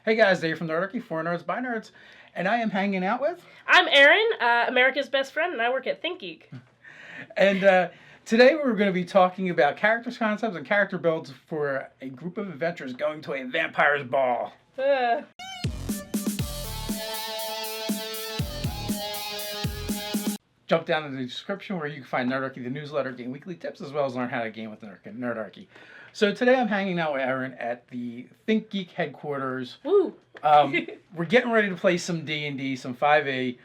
Hey guys, Dave from Nerdarchy, for Nerds by Nerds, and I am hanging out with... I'm Erin, America's best friend, and I work at Think Geek. And today we're going to be talking about characters, concepts, and character builds for a group of adventurers going to a vampire's ball. Jump down in the description where you can find Nerdarchy, the newsletter, game weekly tips, as well as learn how to game with Nerdarchy. So today I'm hanging out with Erin at the Think Geek headquarters. Woo! We're getting ready to play some D&D, some 5e.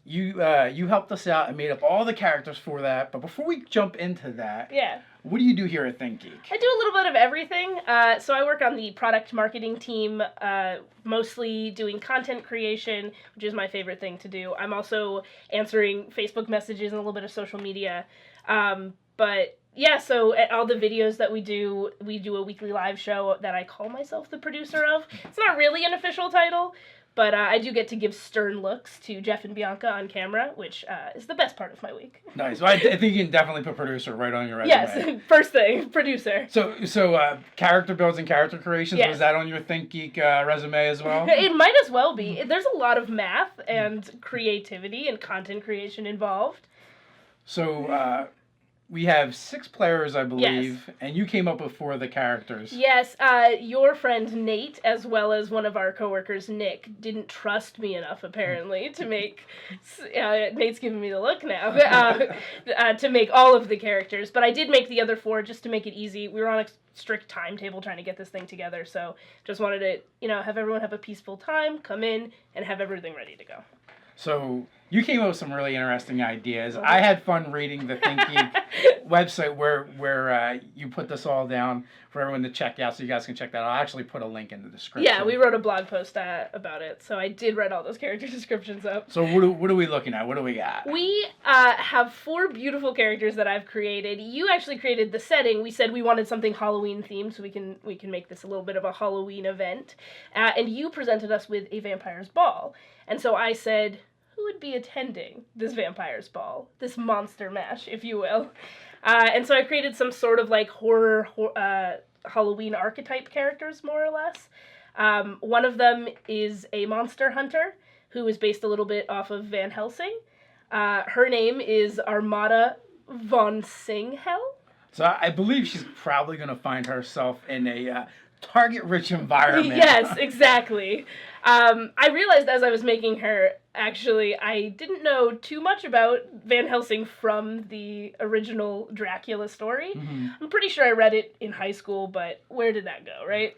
You helped us out and made up all the characters for that. But before we jump into that, what do you do here at Think Geek? I do a little bit of everything. So I work on the product marketing team, mostly doing content creation, which is my favorite thing to do. I'm also answering Facebook messages and a little bit of social media. So at all the videos that we do a weekly live show that I call myself the producer of. It's not really an official title, but I do get to give stern looks to Jeff and Bianca on camera, which is the best part of my week. Nice. Well, I think you can definitely put producer right on your resume. Yes, first thing, producer. So character builds and character creations, yes. Was that on your Think Geek resume as well? It might as well be. There's a lot of math and creativity and content creation involved. So... we have 6 players, I believe, yes. And you came up with 4 of the characters. Yes, your friend Nate, as well as one of our coworkers, Nick, didn't trust me enough, apparently, to make... Nate's giving me the look now. To make all of the characters. But I did make the other 4 just to make it easy. We were on a strict timetable trying to get this thing together, so just wanted to, have everyone have a peaceful time, come in, and have everything ready to go. So... you came up with some really interesting ideas. I had fun reading the Think Geek website where you put this all down for everyone to check out, so you guys can check that out. I'll actually put a link in the description. Yeah, we wrote a blog post about it, so I did write all those character descriptions up. So what are we looking at? What do we got? We have 4 beautiful characters that I've created. You actually created the setting. We said we wanted something Halloween themed, so we can make this a little bit of a Halloween event. And you presented us with a vampire's ball. And so I said... who would be attending this vampire's ball, this monster mash, if you will. And so I created some sort of like horror Halloween archetype characters, more or less. One of them is a monster hunter who is based a little bit off of Van Helsing. Her name is Armada von Singhel. So I believe she's probably going to find herself in a target-rich environment. Yes, exactly. I realized as I was making her, actually, I didn't know too much about Van Helsing from the original Dracula story. Mm-hmm. I'm pretty sure I read it in high school, but where did that go, right?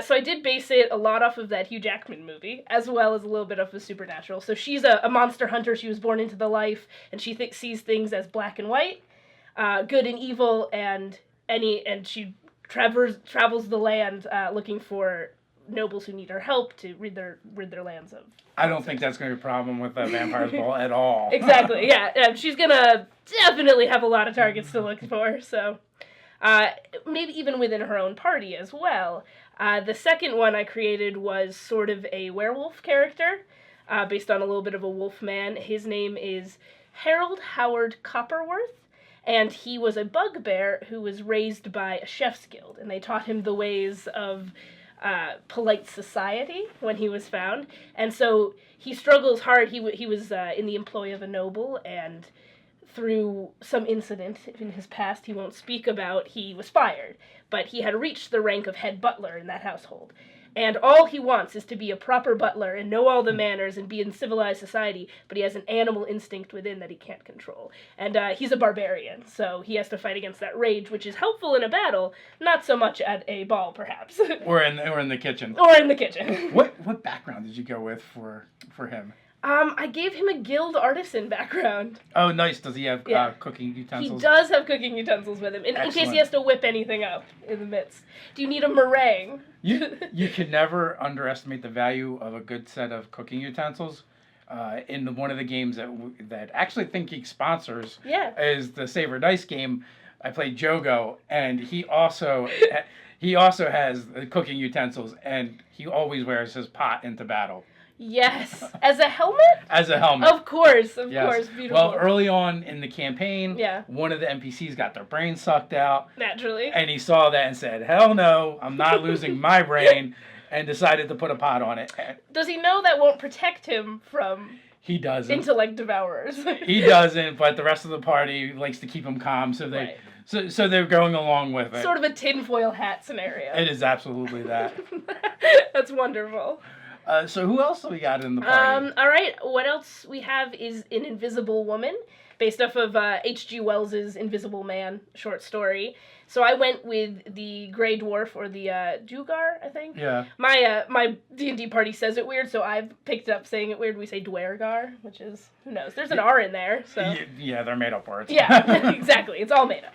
So I did base it a lot off of that Hugh Jackman movie, as well as a little bit of the supernatural. So she's a monster hunter. She was born into the life, and she sees things as black and white, good and evil, and she travels the land looking for nobles who need her help to rid their lands of. I don't think that's going to be a problem with the vampire's ball at all. Exactly, yeah. She's going to definitely have a lot of targets to look for, so maybe even within her own party as well. The second one I created was sort of a werewolf character, based on a little bit of a wolf man. His name is Harold Howard Copperworth. And he was a bugbear who was raised by a chef's guild, and they taught him the ways of polite society when he was found. And so he struggles hard. He was in the employ of a noble, and through some incident in his past he won't speak about, he was fired. But he had reached the rank of head butler in that household. And all he wants is to be a proper butler and know all the manners and be in civilized society, but he has an animal instinct within that he can't control. And he's a barbarian, so he has to fight against that rage, which is helpful in a battle, not so much at a ball, perhaps. or in the kitchen. Or in the kitchen. What background did you go with for him? I gave him a guild artisan background. Oh, nice. Does he have cooking utensils? He does have cooking utensils with him, in case he has to whip anything up in the midst. Do you need a meringue? You can never underestimate the value of a good set of cooking utensils. In one of the games that actually Think Geek sponsors is the Save or Dice game, I played Jogo, and he also has cooking utensils, and he always wears his pot into battle. Yes. As a helmet? As a helmet. Of course, beautiful. Well, early on in the campaign, one of the NPCs got their brain sucked out. Naturally. And he saw that and said, hell no, I'm not losing my brain. and decided to put a pot on it. Does he know that won't protect him from... He doesn't. Intellect devourers. He doesn't, but the rest of the party likes to keep him calm, so they so they're going along with it. Sort of a tinfoil hat scenario. It is absolutely that. That's wonderful. So who else do we got in the party? All right, what else we have is an invisible woman, based off of H.G. Wells's Invisible Man short story. So I went with the Grey Dwarf, or the Duergar, I think. Yeah. My D&D party says it weird, so I've picked up saying it weird. We say Dwergar, which is, who knows? There's an R in there, so... Yeah, they're made up words. Yeah, exactly. It's all made up.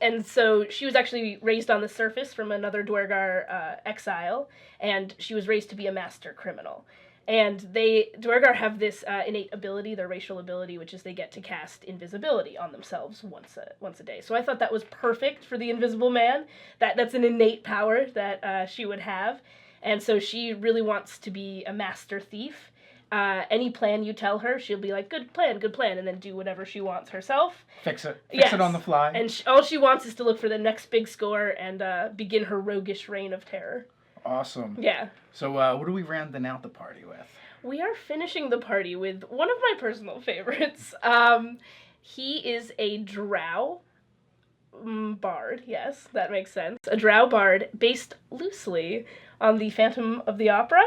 And so she was actually raised on the surface from another Dwergar exile, and she was raised to be a master criminal. And Dwergar have this innate ability, their racial ability, which is they get to cast invisibility on themselves once a day. So I thought that was perfect for the Invisible Man. That's an innate power that she would have. And so she really wants to be a master thief. Any plan you tell her, she'll be like, good plan, and then do whatever she wants herself. Fix it on the fly. And all she wants is to look for the next big score and begin her roguish reign of terror. Awesome. Yeah. So what are we rounding out the party with? We are finishing the party with one of my personal favorites. He is a drow bard. Yes, that makes sense. A drow bard based loosely on the Phantom of the Opera.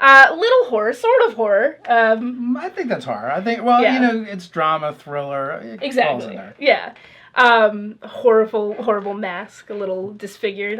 Little horror, sort of horror. I think that's horror. I think, it's drama, thriller. It falls in there. Yeah. Horrible mask, a little disfigured.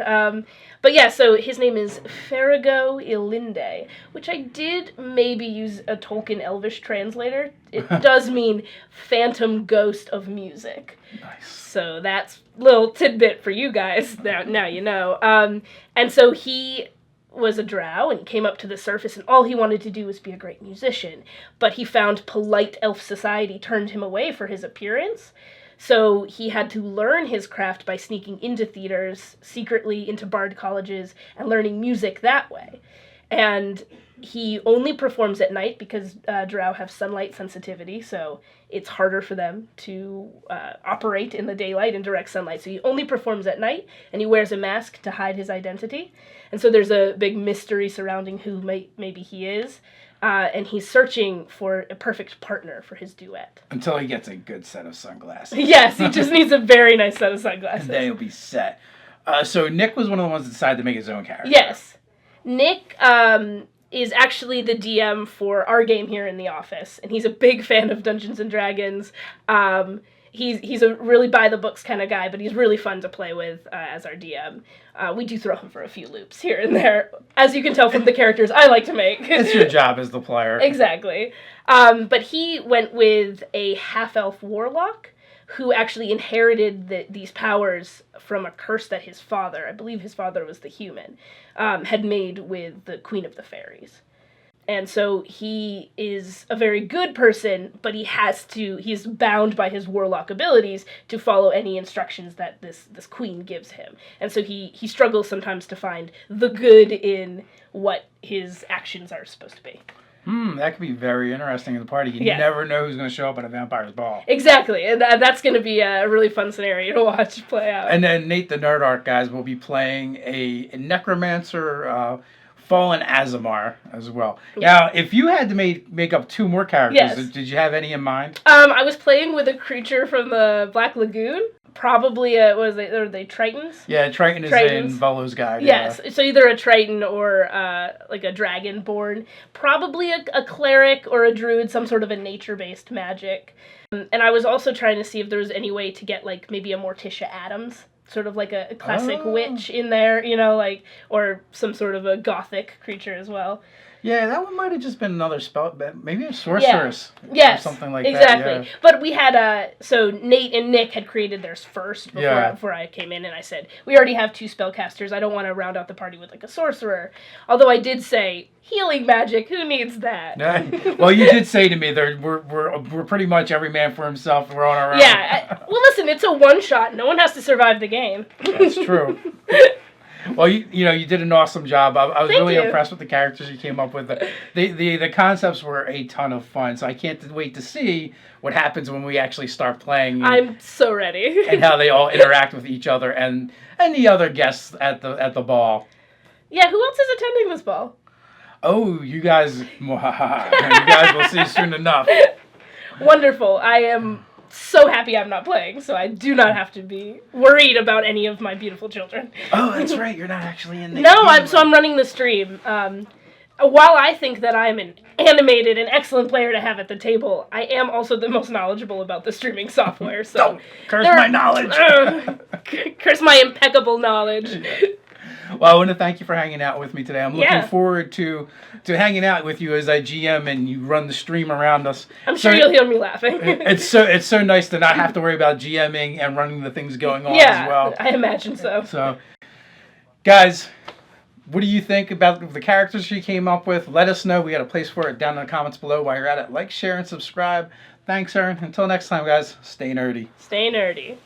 But yeah, so his name is Farrago Ilinde, which I did maybe use a Tolkien Elvish translator. It does mean phantom ghost of music. Nice. So that's a little tidbit for you guys. Now you know. And so he was a drow, and he came up to the surface, and all he wanted to do was be a great musician. But he found polite elf society turned him away for his appearance. So he had to learn his craft by sneaking into theaters, secretly into bard colleges, and learning music that way. And he only performs at night because drow have sunlight sensitivity, so it's harder for them to operate in the daylight in direct sunlight. So he only performs at night, and he wears a mask to hide his identity. And so there's a big mystery surrounding who maybe he is. And he's searching for a perfect partner for his duet. Until he gets a good set of sunglasses. Yes, he just needs a very nice set of sunglasses. And then he'll be set. So Nick was one of the ones that decided to make his own character. Yes. Nick is actually the DM for our game here in the office, and he's a big fan of Dungeons & Dragons. He's a really by-the-books kind of guy, but he's really fun to play with as our DM. We do throw him for a few loops here and there, as you can tell from the characters I like to make. It's your job as the player. Exactly. But he went with a half-elf warlock who actually inherited these powers from a curse that his father, I believe his father was the human, had made with the Queen of the Fairies. And so he is a very good person, but he's bound by his warlock abilities to follow any instructions that this queen gives him. And so he struggles sometimes to find the good in what his actions are supposed to be. That could be very interesting in the party. You never know who's going to show up at a vampire's ball. Exactly, and that's going to be a really fun scenario to watch play out. And then Nate the Nerdarchy guys will be playing a necromancer, Fallen Azamar as well. Yeah. Now, if you had to make up two more characters, did you have any in mind? I was playing with a creature from the Black Lagoon. Probably, are they Tritons? Yeah, Triton is in Volo's Guide. Yes, so either a Triton or like a Dragonborn. Probably a cleric or a druid, some sort of a nature-based magic. And I was also trying to see if there was any way to get like maybe a Morticia Addams. Sort of like a classic witch in there, or some sort of a gothic creature as well. Yeah, that one might have just been another spell, maybe a sorceress. Yes, or something like exactly. that. Yeah. But we had, so Nate and Nick had created theirs first before I came in, and I said, we already have two spellcasters, I don't want to round out the party with like a sorcerer. Although I did say, healing magic, who needs that? Well, you did say to me, we're pretty much every man for himself, we're on our own. Yeah, well listen, it's a one-shot, no one has to survive the game. That's true. Well, you did an awesome job. I was really impressed with the characters you came up with. The concepts were a ton of fun, so I can't wait to see what happens when we actually start playing. I'm so ready. And how they all interact with each other and the other guests at the ball. Yeah, who else is attending this ball? Oh, you guys will see soon enough. Wonderful. I am so happy I'm not playing, so I do not have to be worried about any of my beautiful children. Oh, that's right. You're not actually in the No, I'm running the stream. While I think that I'm an animated and excellent player to have at the table, I am also the most knowledgeable about the streaming software. So don't curse my knowledge. Curse my impeccable knowledge. Well, I want to thank you for hanging out with me today. I'm looking forward to hanging out with you as I GM and you run the stream around us. I'm sure you'll hear me laughing. It's so nice to not have to worry about GMing and running the things going on as well. I imagine so. So, guys, what do you think about the characters she came up with? Let us know. We got a place for it down in the comments below. While you're at it, like, share, and subscribe. Thanks, Erin. Until next time, guys, stay nerdy. Stay nerdy.